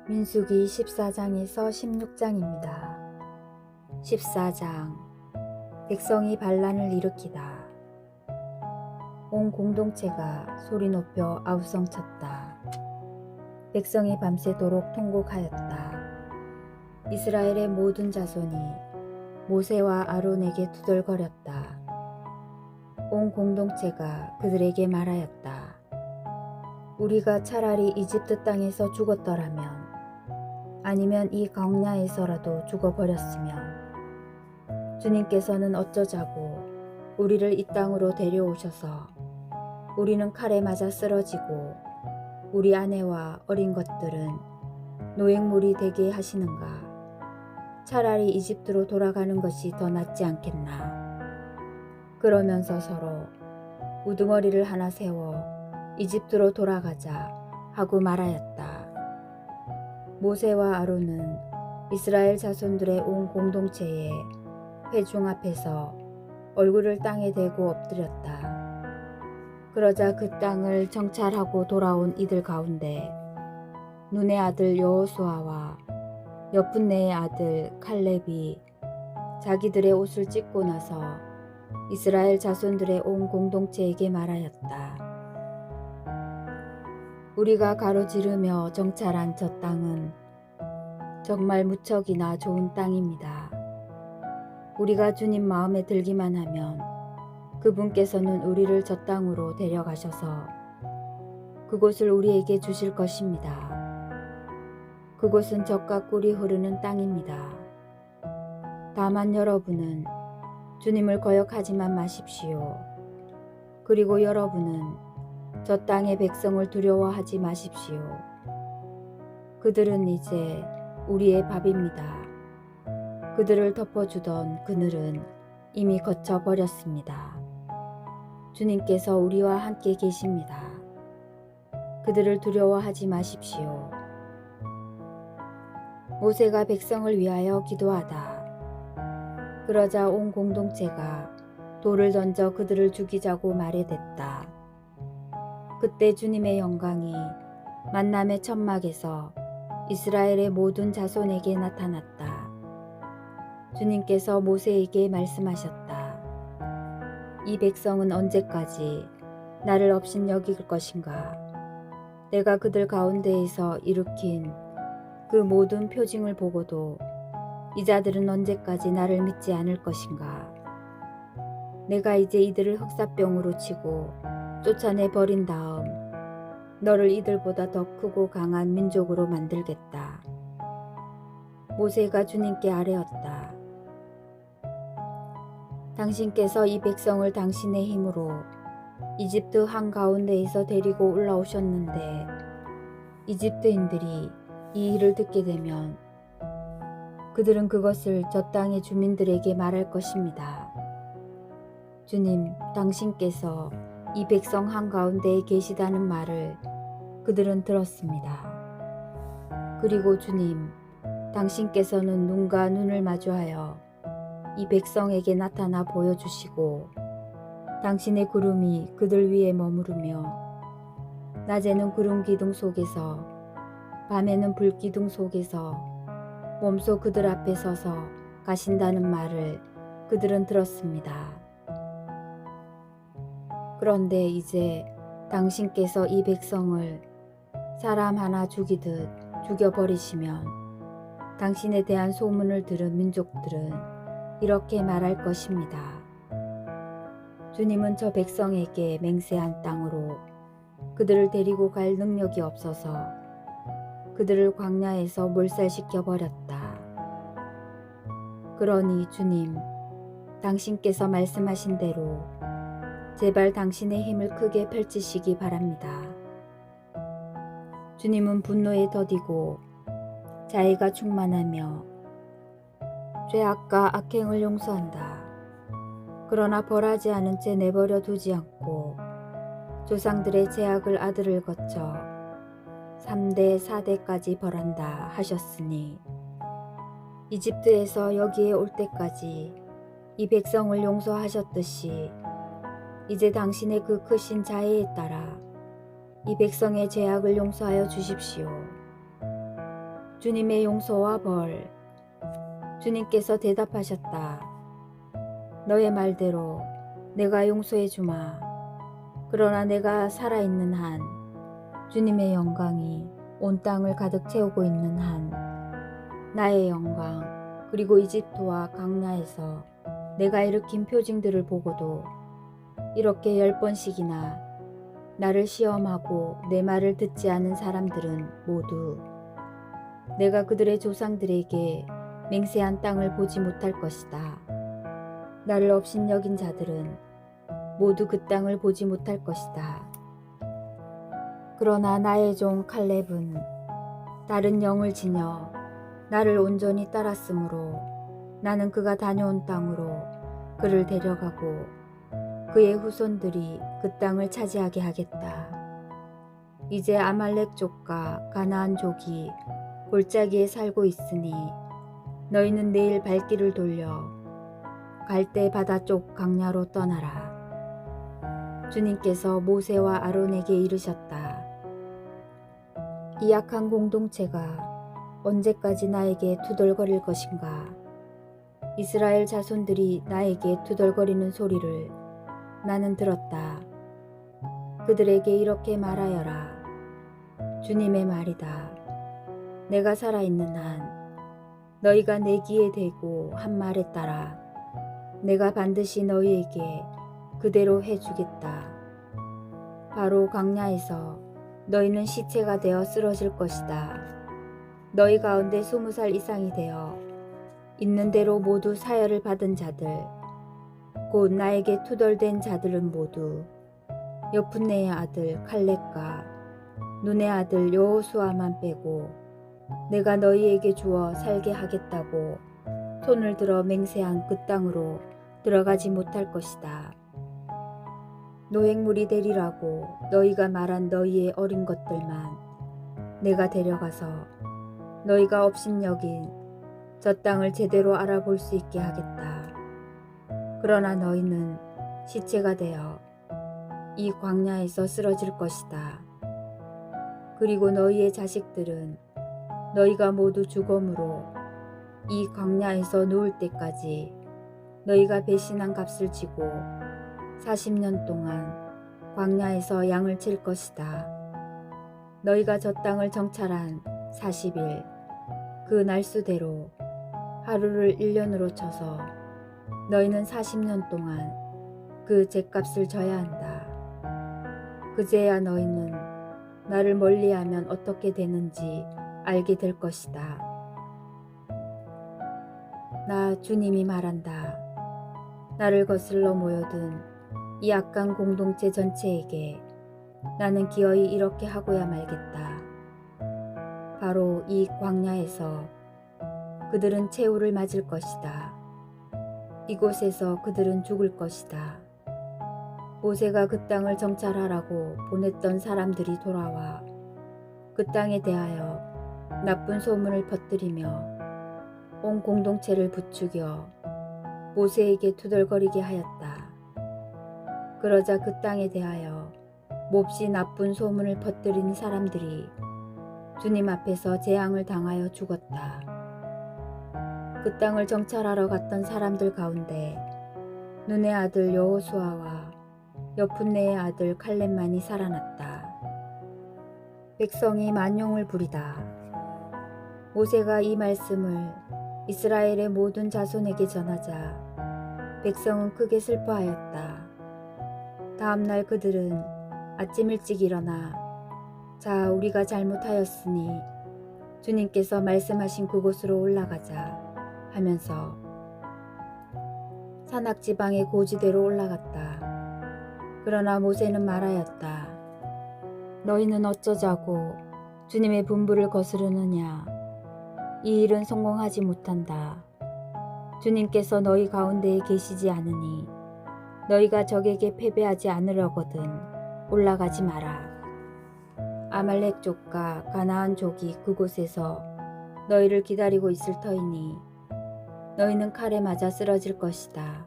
민수기 14장에서 16장입니다. 14장 백성이 반란을 일으키다. 온 공동체가 소리 높여 아우성쳤다. 백성이 밤새도록 통곡하였다. 이스라엘의 모든 자손이 모세와 아론에게 투덜거렸다. 온 공동체가 그들에게 말하였다. 우리가 차라리 이집트 땅에서 죽었더라면, 아니면 이 광야에서라도 죽어버렸으면 주님께서는 어쩌자고 우리를 이 땅으로 데려오셔서 우리는 칼에 맞아 쓰러지고 우리 아내와 어린 것들은 노획물이 되게 하시는가? 차라리 이집트로 돌아가는 것이 더 낫지 않겠나? 그러면서 서로 우두머리를 하나 세워 이집트로 돌아가자 하고 말하였다. 모세와 아론은 이스라엘 자손들의 온 공동체에 회중 앞에서 얼굴을 땅에 대고 엎드렸다. 그러자 그 땅을 정찰하고 돌아온 이들 가운데 눈의 아들 여호수아와 여푼네의 아들 칼렙이 자기들의 옷을 찢고 나서 이스라엘 자손들의 온 공동체에게 말하였다. 우리가 가로지르며 정찰한 저 땅은 정말 무척이나 좋은 땅입니다. 우리가 주님 마음에 들기만 하면 그분께서는 우리를 저 땅으로 데려가셔서 그곳을 우리에게 주실 것입니다. 그곳은 젖과 꿀이 흐르는 땅입니다. 다만 여러분은 주님을 거역하지만 마십시오. 그리고 여러분은 저 땅의 백성을 두려워하지 마십시오. 그들은 이제 우리의 밥입니다. 그들을 덮어주던 그늘은 이미 거쳐버렸습니다. 주님께서 우리와 함께 계십니다. 그들을 두려워하지 마십시오. 모세가 백성을 위하여 기도하다. 그러자 온 공동체가 돌을 던져 그들을 죽이자고 말해댔다. 그때 주님의 영광이 만남의 천막에서 이스라엘의 모든 자손에게 나타났다. 주님께서 모세에게 말씀하셨다. 이 백성은 언제까지 나를 업신여길 것인가? 내가 그들 가운데에서 일으킨 그 모든 표징을 보고도 이 자들은 언제까지 나를 믿지 않을 것인가? 내가 이제 이들을 흑사병으로 치고 쫓아내 버린 다음 너를 이들보다 더 크고 강한 민족으로 만들겠다. 모세가 주님께 아뢰었다. 당신께서 이 백성을 당신의 힘으로 이집트 한가운데에서 데리고 올라오셨는데 이집트인들이 이 일을 듣게 되면 그들은 그것을 저 땅의 주민들에게 말할 것입니다. 주님, 당신께서 이 백성 한가운데에 계시다는 말을 그들은 들었습니다. 그리고 주님, 당신께서는 눈과 눈을 마주하여 이 백성에게 나타나 보여주시고 당신의 구름이 그들 위에 머무르며 낮에는 구름 기둥 속에서 밤에는 불 기둥 속에서 몸소 그들 앞에 서서 가신다는 말을 그들은 들었습니다. 그런데 이제 당신께서 이 백성을 사람 하나 죽이듯 죽여버리시면 당신에 대한 소문을 들은 민족들은 이렇게 말할 것입니다. 주님은 저 백성에게 맹세한 땅으로 그들을 데리고 갈 능력이 없어서 그들을 광야에서 몰살시켜 버렸다. 그러니 주님, 당신께서 말씀하신 대로 제발 당신의 힘을 크게 펼치시기 바랍니다. 주님은 분노에 더디고 자애가 충만하며 죄악과 악행을 용서한다. 그러나 벌하지 않은 채 내버려 두지 않고 조상들의 죄악을 아들을 거쳐 3대 4대까지 벌한다 하셨으니 이집트에서 여기에 올 때까지 이 백성을 용서하셨듯이 이제 당신의 그 크신 자애에 따라 이 백성의 죄악을 용서하여 주십시오. 주님의 용서와 벌. 주님께서 대답하셨다. 너의 말대로 내가 용서해 주마. 그러나 내가 살아있는 한, 주님의 영광이 온 땅을 가득 채우고 있는 한, 나의 영광 그리고 이집트와 광야에서 내가 일으킨 표징들을 보고도 이렇게 10번씩이나 나를 시험하고 내 말을 듣지 않은 사람들은 모두 내가 그들의 조상들에게 맹세한 땅을 보지 못할 것이다. 나를 업신여긴 자들은 모두 그 땅을 보지 못할 것이다. 그러나 나의 종 칼렙은 다른 영을 지녀 나를 온전히 따랐으므로 나는 그가 다녀온 땅으로 그를 데려가고 그의 후손들이 그 땅을 차지하게 하겠다. 이제 아말렉 족과 가나안 족이 골짜기에 살고 있으니 너희는 내일 발길을 돌려 갈대 바다 쪽 강야로 떠나라. 주님께서 모세와 아론에게 이르셨다. 이 약한 공동체가 언제까지 나에게 투덜거릴 것인가? 이스라엘 자손들이 나에게 투덜거리는 소리를 나는 들었다. 그들에게 이렇게 말하여라. 주님의 말이다. 내가 살아있는 한 너희가 내 귀에 대고 한 말에 따라 내가 반드시 너희에게 그대로 해주겠다. 바로 광야에서 너희는 시체가 되어 쓰러질 것이다. 너희 가운데 20살 이상이 되어 있는 대로 모두 사혈을 받은 자들, 곧 나에게 투덜댄 자들은 모두 여푼네의 아들 칼렙과 눈의 아들 여호수아만 빼고 내가 너희에게 주어 살게 하겠다고 손을 들어 맹세한 그 땅으로 들어가지 못할 것이다. 노획물이 되리라고 너희가 말한 너희의 어린 것들만 내가 데려가서 너희가 업신여긴 저 땅을 제대로 알아볼 수 있게 하겠다. 그러나 너희는 시체가 되어 이 광야에서 쓰러질 것이다. 그리고 너희의 자식들은 너희가 모두 죽음으로 이 광야에서 누울 때까지 너희가 배신한 값을 지고 40년 동안 광야에서 양을 칠 것이다. 너희가 저 땅을 정찰한 40일 그 날수대로 하루를 1년으로 쳐서 너희는 40년 동안 그 죗값을 져야 한다. 그제야 너희는 나를 멀리하면 어떻게 되는지 알게 될 것이다. 나 주님이 말한다. 나를 거슬러 모여든 이 약간 공동체 전체에게 나는 기어이 이렇게 하고야 말겠다. 바로 이 광야에서 그들은 최후를 맞을 것이다. 이곳에서 그들은 죽을 것이다. 모세가 그 땅을 정찰하라고 보냈던 사람들이 돌아와 그 땅에 대하여 나쁜 소문을 퍼뜨리며 온 공동체를 부추겨 모세에게 투덜거리게 하였다. 그러자 그 땅에 대하여 몹시 나쁜 소문을 퍼뜨린 사람들이 주님 앞에서 재앙을 당하여 죽었다. 그 땅을 정찰하러 갔던 사람들 가운데 눈의 아들 여호수아와 여푼네의 아들 칼렙만이 살아났다. 백성이 만용을 부리다. 모세가 이 말씀을 이스라엘의 모든 자손에게 전하자 백성은 크게 슬퍼하였다. 다음 날 그들은 아침 일찍 일어나 자, 우리가 잘못하였으니 주님께서 말씀하신 그곳으로 올라가자 하면서 산악지방의 고지대로 올라갔다. 그러나 모세는 말하였다. 너희는 어쩌자고 주님의 분부를 거스르느냐. 이 일은 성공하지 못한다. 주님께서 너희 가운데에 계시지 않으니 너희가 적에게 패배하지 않으려거든 올라가지 마라. 아말렉 족과 가나안 족이 그곳에서 너희를 기다리고 있을 터이니 너희는 칼에 맞아 쓰러질 것이다.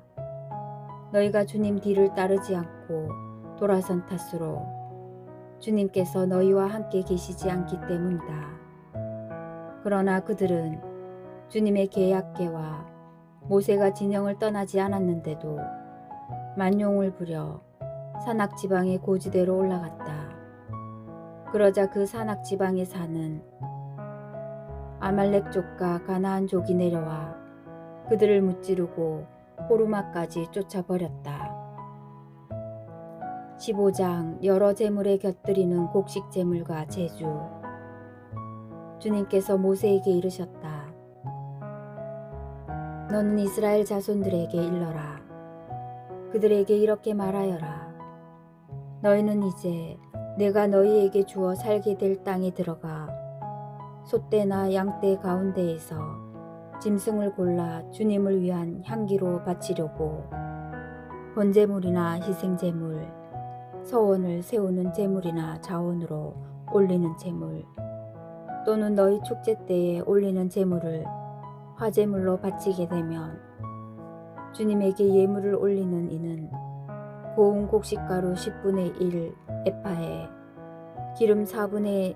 너희가 주님 뒤를 따르지 않고 돌아선 탓으로 주님께서 너희와 함께 계시지 않기 때문이다. 그러나 그들은 주님의 계약궤와 모세가 진영을 떠나지 않았는데도 만용을 부려 산악지방의 고지대로 올라갔다. 그러자 그 산악지방에 사는 아말렉족과 가나안족이 내려와 그들을 무찌르고 호르마까지 쫓아버렸다. 15장 여러 제물에 곁들이는 곡식 제물과 제주. 주님께서 모세에게 이르셨다. 너는 이스라엘 자손들에게 일러라. 그들에게 이렇게 말하여라. 너희는 이제 내가 너희에게 주어 살게 될 땅에 들어가 소떼나 양떼 가운데에서 짐승을 골라 주님을 위한 향기로 바치려고 번제물이나 희생제물, 서원을 세우는 제물이나 자원으로 올리는 제물, 또는 너희 축제 때에 올리는 제물을 화제물로 바치게 되면 주님에게 예물을 올리는 이는 고운 곡식가루 10분의 1 에파에 기름 4분의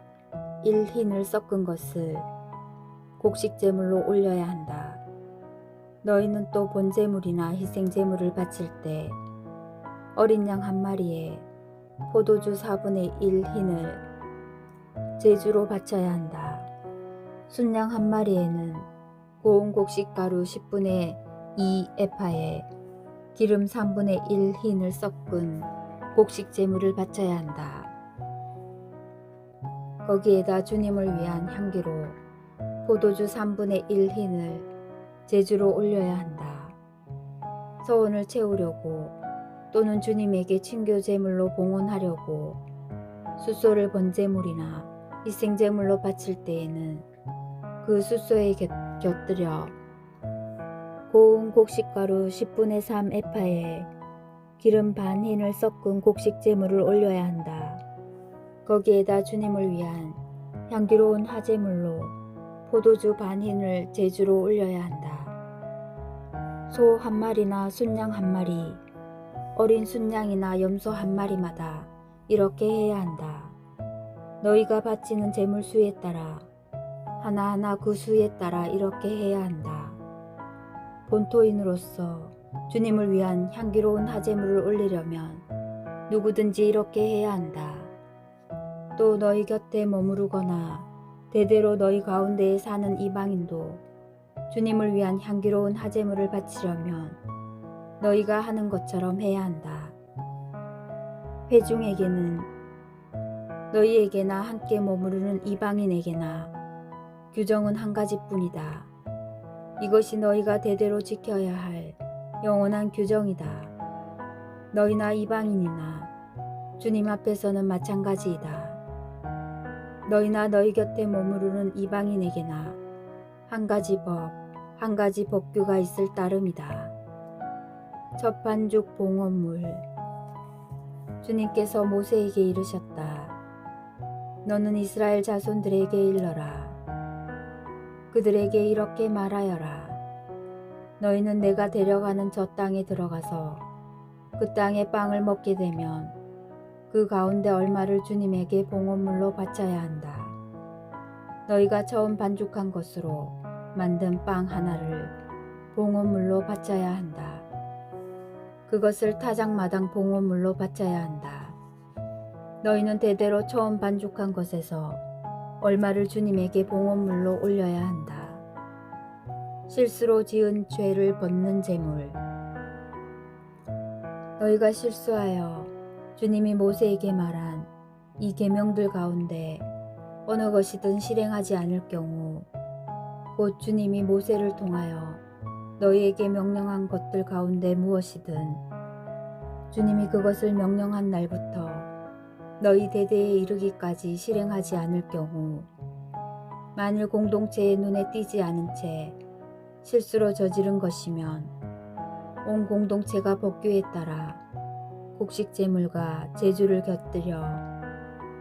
1 흰을 섞은 것을 곡식제물로 올려야 한다. 너희는 또 번제물이나 희생제물을 바칠 때 어린 양 한 마리에 포도주 4분의 1 흰을 제주로 바쳐야 한다. 순양 한 마리에는 고운 곡식가루 10분의 2 에파에 기름 3분의 1 흰을 섞은 곡식제물을 바쳐야 한다. 거기에다 주님을 위한 향기로 포도주 3분의 1 흰을 제주로 올려야 한다. 서원을 채우려고 또는 주님에게 친교제물로 봉헌하려고 숫소를 번제물이나 희생제물로 바칠 때에는 그 숫소에 곁들여 고운 곡식가루 10분의 3 에파에 기름 반 흰을 섞은 곡식제물을 올려야 한다. 거기에다 주님을 위한 향기로운 화제물로 포도주 반 흰을 제주로 올려야 한다. 소 한 마리나 순양 한 마리, 어린 순양이나 염소 한 마리마다 이렇게 해야 한다. 너희가 바치는 제물 수에 따라 하나하나 그 수에 따라 이렇게 해야 한다. 본토인으로서 주님을 위한 향기로운 화제물을 올리려면 누구든지 이렇게 해야 한다. 또 너희 곁에 머무르거나 대대로 너희 가운데에 사는 이방인도 주님을 위한 향기로운 화제물을 바치려면 너희가 하는 것처럼 해야 한다. 회중에게는 너희에게나 함께 머무르는 이방인에게나 규정은 한 가지뿐이다. 이것이 너희가 대대로 지켜야 할 영원한 규정이다. 너희나 이방인이나 주님 앞에서는 마찬가지이다. 너희나 너희 곁에 머무르는 이방인에게나 한 가지 법, 한 가지 법규가 있을 따름이다. 첫 반죽 봉헌물. 주님께서 모세에게 이르셨다. 너는 이스라엘 자손들에게 일러라. 그들에게 이렇게 말하여라. 너희는 내가 데려가는 저 땅에 들어가서 그 땅의 빵을 먹게 되면 그 가운데 얼마를 주님에게 봉헌물로 바쳐야 한다. 너희가 처음 반죽한 것으로 만든 빵 하나를 봉헌물로 바쳐야 한다. 그것을 타작마당 봉헌물로 바쳐야 한다. 너희는 대대로 처음 반죽한 것에서 얼마를 주님에게 봉헌물로 올려야 한다. 실수로 지은 죄를 벗는 제물. 너희가 실수하여 주님이 모세에게 말한 이 계명들 가운데 어느 것이든 실행하지 않을 경우 곧 주님이 모세를 통하여 너희에게 명령한 것들 가운데 무엇이든 주님이 그것을 명령한 날부터 너희 대대에 이르기까지 실행하지 않을 경우 만일 공동체의 눈에 띄지 않은 채 실수로 저지른 것이면 온 공동체가 법규에 따라 곡식제물과 제주를 곁들여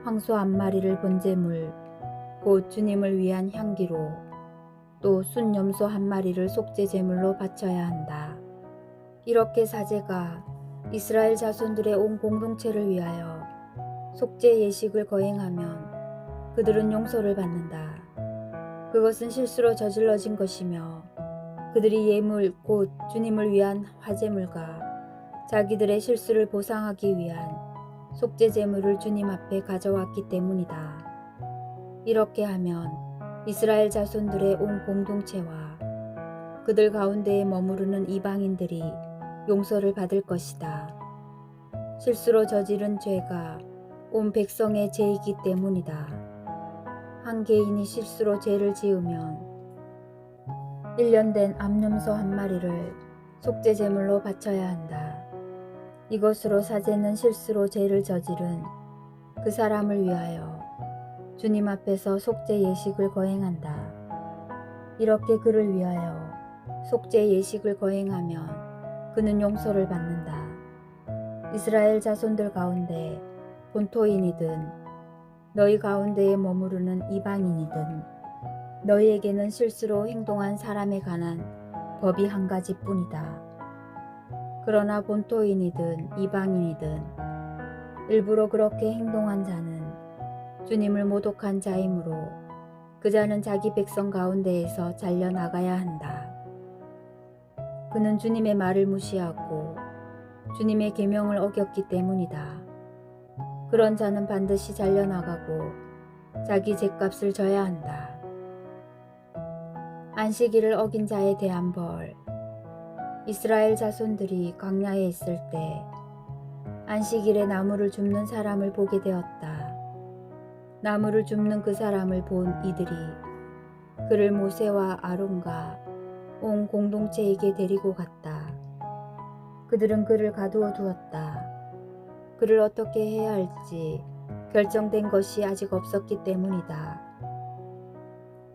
황소 한 마리를 번제물 곧 주님을 위한 향기로 또 순염소 한 마리를 속죄제물로 바쳐야 한다. 이렇게 사제가 이스라엘 자손들의 온 공동체를 위하여 속죄 예식을 거행하면 그들은 용서를 받는다. 그것은 실수로 저질러진 것이며 그들이 예물 곧 주님을 위한 화제물과 자기들의 실수를 보상하기 위한 속죄 제물을 주님 앞에 가져왔기 때문이다. 이렇게 하면 이스라엘 자손들의 온 공동체와 그들 가운데에 머무르는 이방인들이 용서를 받을 것이다. 실수로 저지른 죄가 온 백성의 죄이기 때문이다. 한 개인이 실수로 죄를 지으면 1년 된 암염소 한 마리를 속죄 제물로 바쳐야 한다. 이것으로 사제는 실수로 죄를 저지른 그 사람을 위하여 주님 앞에서 속죄 예식을 거행한다. 이렇게 그를 위하여 속죄 예식을 거행하면 그는 용서를 받는다. 이스라엘 자손들 가운데 본토인이든 너희 가운데에 머무르는 이방인이든 너희에게는 실수로 행동한 사람에 관한 법이 한 가지뿐이다. 그러나 본토인이든 이방인이든 일부러 그렇게 행동한 자는 주님을 모독한 자이므로 그 자는 자기 백성 가운데에서 잘려나가야 한다. 그는 주님의 말을 무시하고 주님의 계명을 어겼기 때문이다. 그런 자는 반드시 잘려나가고 자기 죗값을 져야 한다. 안식일을 어긴 자에 대한 벌. 이스라엘 자손들이 광야에 있을 때 안식일에 나무를 줍는 사람을 보게 되었다. 나무를 줍는 그 사람을 본 이들이 그를 모세와 아론과 온 공동체에게 데리고 갔다. 그들은 그를 가두어 두었다. 그를 어떻게 해야 할지 결정된 것이 아직 없었기 때문이다.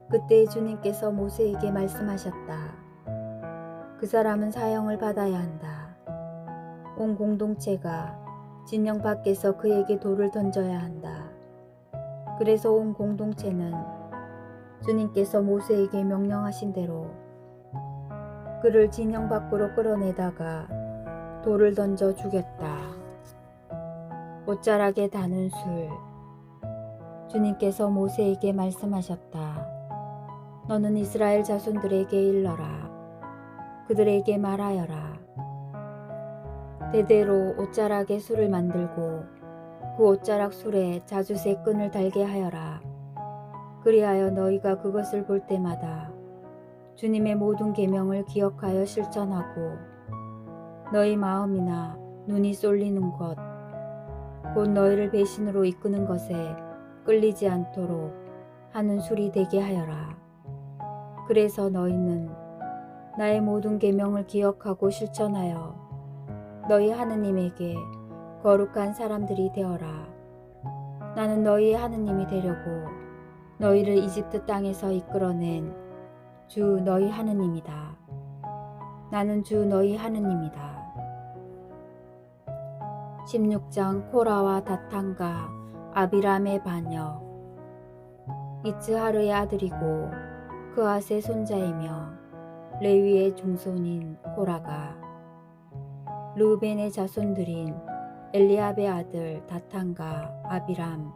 그때 주님께서 모세에게 말씀하셨다. 그 사람은 사형을 받아야 한다. 온 공동체가 진영 밖에서 그에게 돌을 던져야 한다. 그래서 온 공동체는 주님께서 모세에게 명령하신 대로 그를 진영 밖으로 끌어내다가 돌을 던져 죽였다. 옷자락에 다는 술. 주님께서 모세에게 말씀하셨다. 너는 이스라엘 자손들에게 일러라. 그들에게 말하여라. 대대로 옷자락에 술을 만들고 그 옷자락 술에 자주새 끈을 달게 하여라. 그리하여 너희가 그것을 볼 때마다 주님의 모든 계명을 기억하여 실천하고 너희 마음이나 눈이 쏠리는 것, 곧 너희를 배신으로 이끄는 것에 끌리지 않도록 하는 술이 되게 하여라. 그래서 너희는 나의 모든 계명을 기억하고 실천하여 너희 하느님에게 거룩한 사람들이 되어라. 나는 너희의 하느님이 되려고 너희를 이집트 땅에서 이끌어낸 주 너희 하느님이다. 나는 주 너희 하느님이다. 16장 코라와 다탄과 아비람의 반역. 이츠하르의 아들이고 그앗의 손자이며 레위의 중손인 코라가 르우벤의 자손들인 엘리압의 아들 다탄과 아비람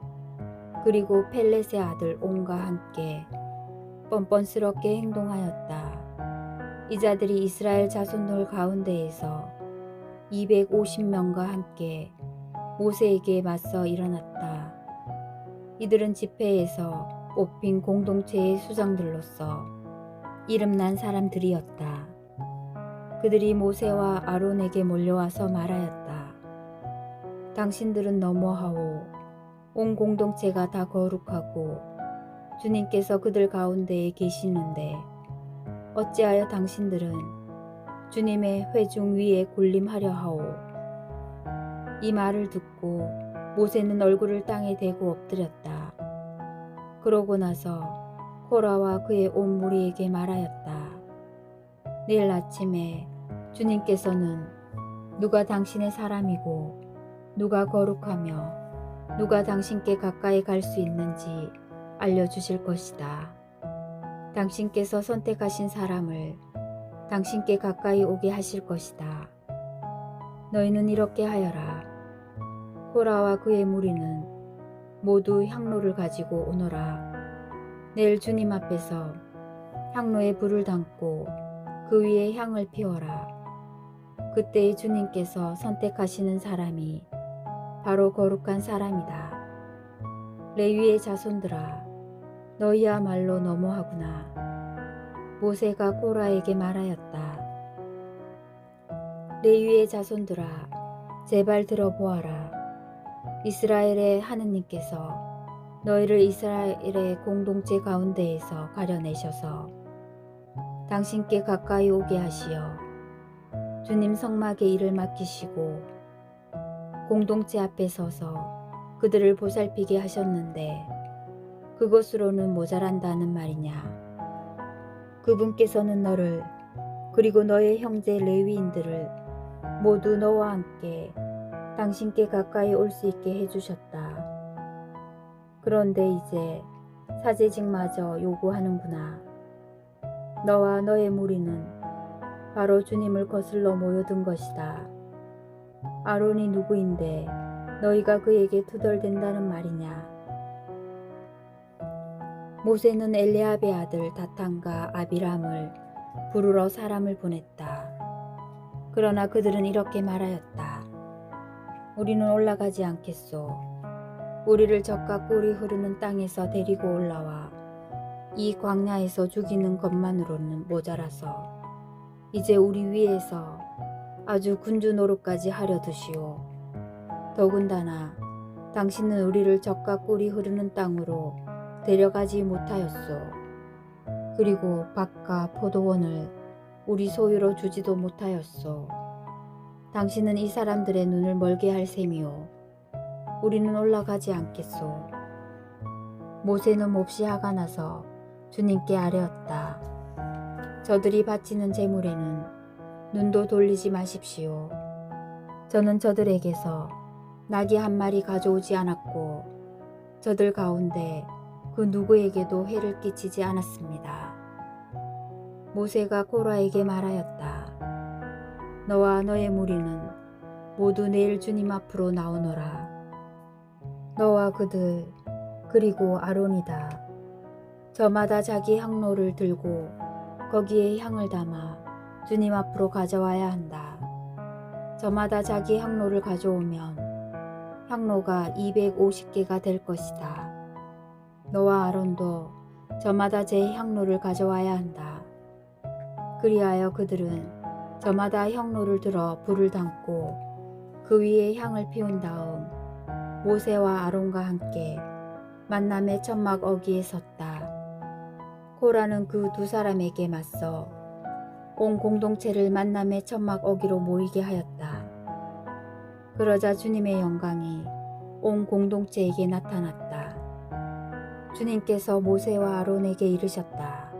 그리고 펠렛의 아들 온과 함께 뻔뻔스럽게 행동하였다. 이 자들이 이스라엘 자손들 가운데에서 250명과 함께 모세에게 맞서 일어났다. 이들은 집회에서 뽑힌 공동체의 수장들로서 이름난 사람들이었다. 그들이 모세와 아론에게 몰려와서 말하였다. 당신들은 너무하오. 온 공동체가 다 거룩하고 주님께서 그들 가운데에 계시는데 어찌하여 당신들은 주님의 회중 위에 군림하려 하오. 이 말을 듣고 모세는 얼굴을 땅에 대고 엎드렸다. 그러고 나서 코라와 그의 온 무리에게 말하였다. 내일 아침에 주님께서는 누가 당신의 사람이고 누가 거룩하며 누가 당신께 가까이 갈 수 있는지 알려주실 것이다. 당신께서 선택하신 사람을 당신께 가까이 오게 하실 것이다. 너희는 이렇게 하여라. 코라와 그의 무리는 모두 향로를 가지고 오너라. 내일 주님 앞에서 향로에 불을 담고 그 위에 향을 피워라. 그때 주님께서 선택하시는 사람이 바로 거룩한 사람이다. 레위의 자손들아, 너희야말로 너무하구나. 모세가 코라에게 말하였다. 레위의 자손들아, 제발 들어보아라. 이스라엘의 하느님께서 너희를 이스라엘의 공동체 가운데에서 가려내셔서 당신께 가까이 오게 하시어 주님 성막의 일을 맡기시고 공동체 앞에 서서 그들을 보살피게 하셨는데 그것으로는 모자란다는 말이냐. 그분께서는 너를 그리고 너의 형제 레위인들을 모두 너와 함께 당신께 가까이 올 수 있게 해주셨다. 그런데 이제 사제직마저 요구하는구나. 너와 너의 무리는 바로 주님을 거슬러 모여든 것이다. 아론이 누구인데 너희가 그에게 투덜댄다는 말이냐. 모세는 엘리압의 아들 다탄과 아비람을 부르러 사람을 보냈다. 그러나 그들은 이렇게 말하였다. 우리는 올라가지 않겠소. 우리를 젖과 꿀이 흐르는 땅에서 데리고 올라와 이 광야에서 죽이는 것만으로는 모자라서 이제 우리 위에서 아주 군주 노릇까지 하려 드시오. 더군다나 당신은 우리를 젖과 꿀이 흐르는 땅으로 데려가지 못하였소. 그리고 밭과 포도원을 우리 소유로 주지도 못하였소. 당신은 이 사람들의 눈을 멀게 할 셈이오. 우리는 올라가지 않겠소. 모세는 몹시 화가 나서 주님께 아뢰었다. 저들이 바치는 제물에는 눈도 돌리지 마십시오. 저는 저들에게서 나귀 한 마리 가져오지 않았고 저들 가운데 그 누구에게도 해를 끼치지 않았습니다. 모세가 코라에게 말하였다. 너와 너의 무리는 모두 내일 주님 앞으로 나오너라. 너와 그들 그리고 아론이다. 저마다 자기 향로를 들고 거기에 향을 담아 주님 앞으로 가져와야 한다. 저마다 자기 향로를 가져오면 향로가 250개가 될 것이다. 너와 아론도 저마다 제 향로를 가져와야 한다. 그리하여 그들은 저마다 향로를 들어 불을 담고 그 위에 향을 피운 다음 모세와 아론과 함께 만남의 천막 어귀에 섰다. 코라는 그 두 사람에게 맞서 온 공동체를 만남의 천막 어귀로 모이게 하였다. 그러자 주님의 영광이 온 공동체에게 나타났다. 주님께서 모세와 아론에게 이르셨다.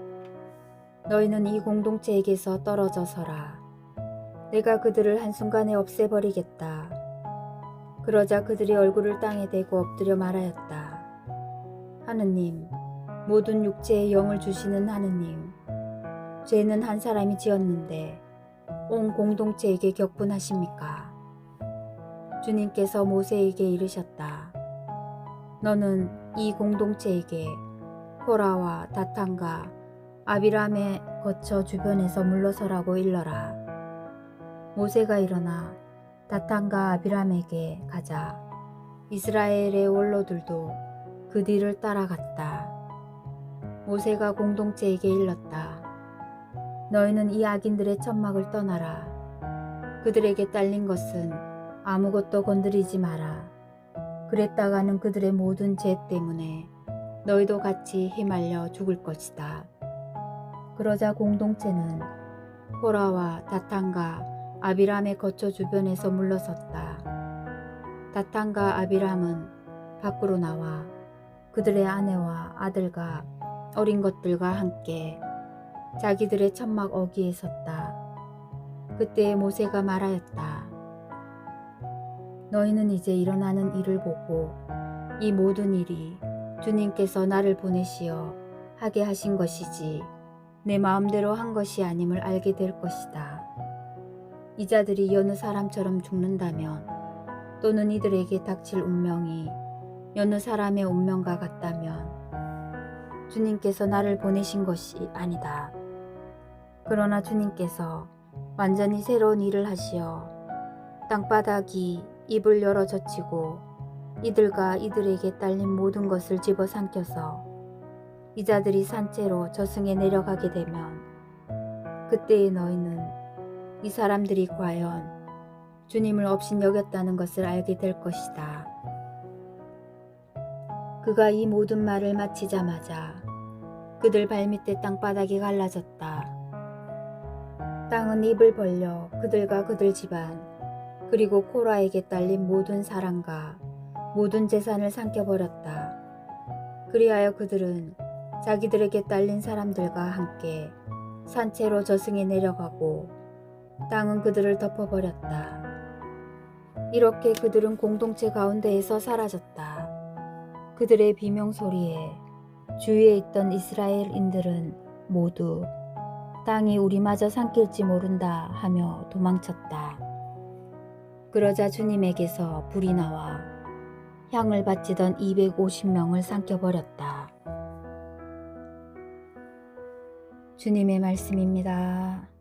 너희는 이 공동체에게서 떨어져 서라. 내가 그들을 한순간에 없애버리겠다. 그러자 그들이 얼굴을 땅에 대고 엎드려 말하였다. 하느님, 모든 육체에 영을 주시는 하느님, 죄는 한 사람이 지었는데 온 공동체에게 격분하십니까? 주님께서 모세에게 이르셨다. 너는 이 공동체에게 코라와 다탄과 아비람의 거처 주변에서 물러서라고 일러라. 모세가 일어나 다탄과 아비람에게 가자 이스라엘의 원로들도 그 뒤를 따라갔다. 모세가 공동체에게 일렀다. 너희는 이 악인들의 천막을 떠나라. 그들에게 딸린 것은 아무것도 건드리지 마라. 그랬다가는 그들의 모든 죄 때문에 너희도 같이 해말려 죽을 것이다. 그러자 공동체는 코라와 다탄과 아비람의 거처 주변에서 물러섰다. 다탄과 아비람은 밖으로 나와 그들의 아내와 아들과 어린 것들과 함께 자기들의 천막 어귀에 섰다. 그때 모세가 말하였다. 너희는 이제 일어나는 일을 보고 이 모든 일이 주님께서 나를 보내시어 하게 하신 것이지 내 마음대로 한 것이 아님을 알게 될 것이다. 이 자들이 여느 사람처럼 죽는다면 또는 이들에게 닥칠 운명이 여느 사람의 운명과 같다면 주님께서 나를 보내신 것이 아니다. 그러나 주님께서 완전히 새로운 일을 하시어 땅바닥이 입을 열어 젖히고 이들과 이들에게 딸린 모든 것을 집어삼켜서 이자들이 산채로 저승에 내려가게 되면 그때의 너희는 이 사람들이 과연 주님을 업신여겼다는 것을 알게 될 것이다. 그가 이 모든 말을 마치자마자 그들 발밑에 땅바닥이 갈라졌다. 땅은 입을 벌려 그들과 그들 집안 그리고 코라에게 딸린 모든 사람과 모든 재산을 삼켜버렸다. 그리하여 그들은 자기들에게 딸린 사람들과 함께 산채로 저승에 내려가고 땅은 그들을 덮어버렸다. 이렇게 그들은 공동체 가운데에서 사라졌다. 그들의 비명소리에 주위에 있던 이스라엘인들은 모두 땅이 우리마저 삼킬지 모른다 하며 도망쳤다. 그러자 주님에게서 불이 나와 향을 바치던 250명을 삼켜버렸다. 주님의 말씀입니다.